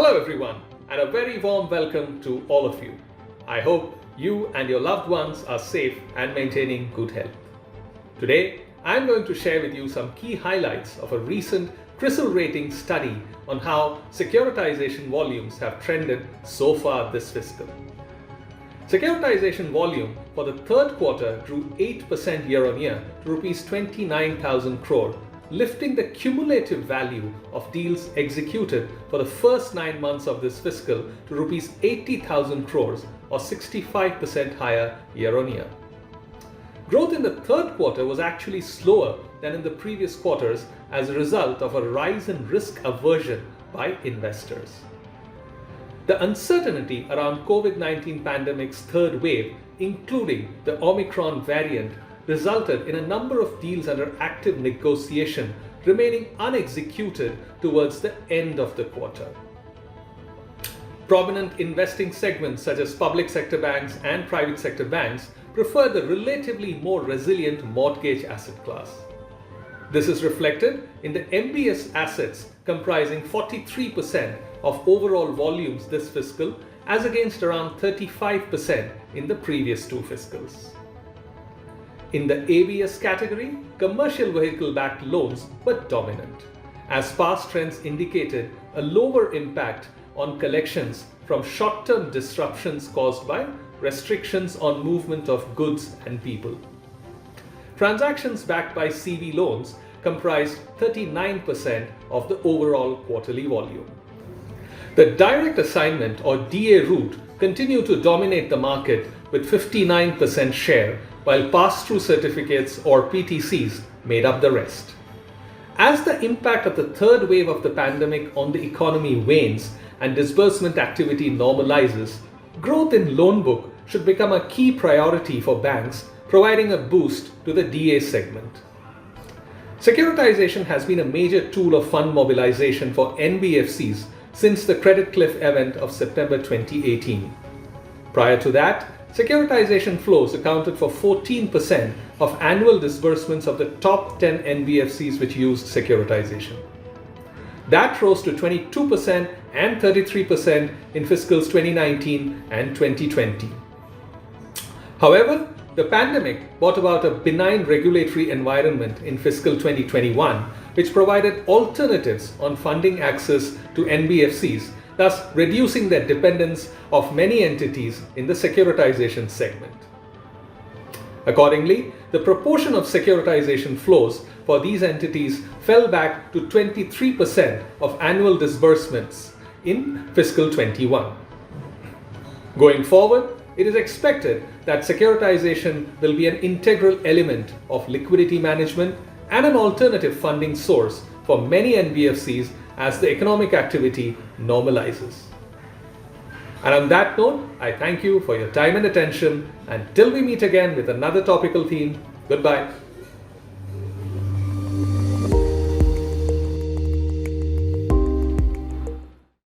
Hello everyone, and a very warm welcome to all of you. I hope you and your loved ones are safe and maintaining good health. Today, I'm going to share with you some key highlights of a recent CRISIL Ratings study on how securitization volumes have trended so far this fiscal. Securitization volume for the third quarter grew 8% year-on-year to Rs 29,000 crore, lifting the cumulative value of deals executed for the first 9 months of this fiscal to Rs 80,000 crores or 65% higher year-on-year. Growth in the third quarter was actually slower than in the previous quarters as a result of a rise in risk aversion by investors. The uncertainty around COVID-19 pandemic's third wave, including the Omicron variant, resulted in a number of deals under active negotiation remaining unexecuted towards the end of the quarter. Prominent investing segments such as public sector banks and private sector banks prefer the relatively more resilient mortgage asset class. This is reflected in the MBS assets comprising 43% of overall volumes this fiscal as against around 35% in the previous two fiscals. In the ABS category, commercial vehicle-backed loans were dominant, as past trends indicated a lower impact on collections from short-term disruptions caused by restrictions on movement of goods and people. Transactions backed by CV loans comprised 39% of the overall quarterly volume. The direct assignment or DA route continued to dominate the market with 59% share, while pass-through certificates or PTCs made up the rest. As the impact of the third wave of the pandemic on the economy wanes and disbursement activity normalizes, growth in loan book should become a key priority for banks, providing a boost to the DA segment. Securitization has been a major tool of fund mobilization for NBFCs since the credit cliff event of September 2018. Prior to that, securitization flows accounted for 14% of annual disbursements of the top 10 NBFCs which used securitization. That rose to 22% and 33% in fiscals 2019 and 2020. However, the pandemic brought about a benign regulatory environment in fiscal 2021, which provided alternatives on funding access to NBFCs, thus reducing their dependence of many entities in the securitization segment. Accordingly, the proportion of securitization flows for these entities fell back to 23% of annual disbursements in fiscal 21. Going forward, it is expected that securitization will be an integral element of liquidity management and an alternative funding source for many NBFCs as the economic activity normalizes. And on that note, I thank you for your time and attention, and till we meet again with another topical theme, goodbye.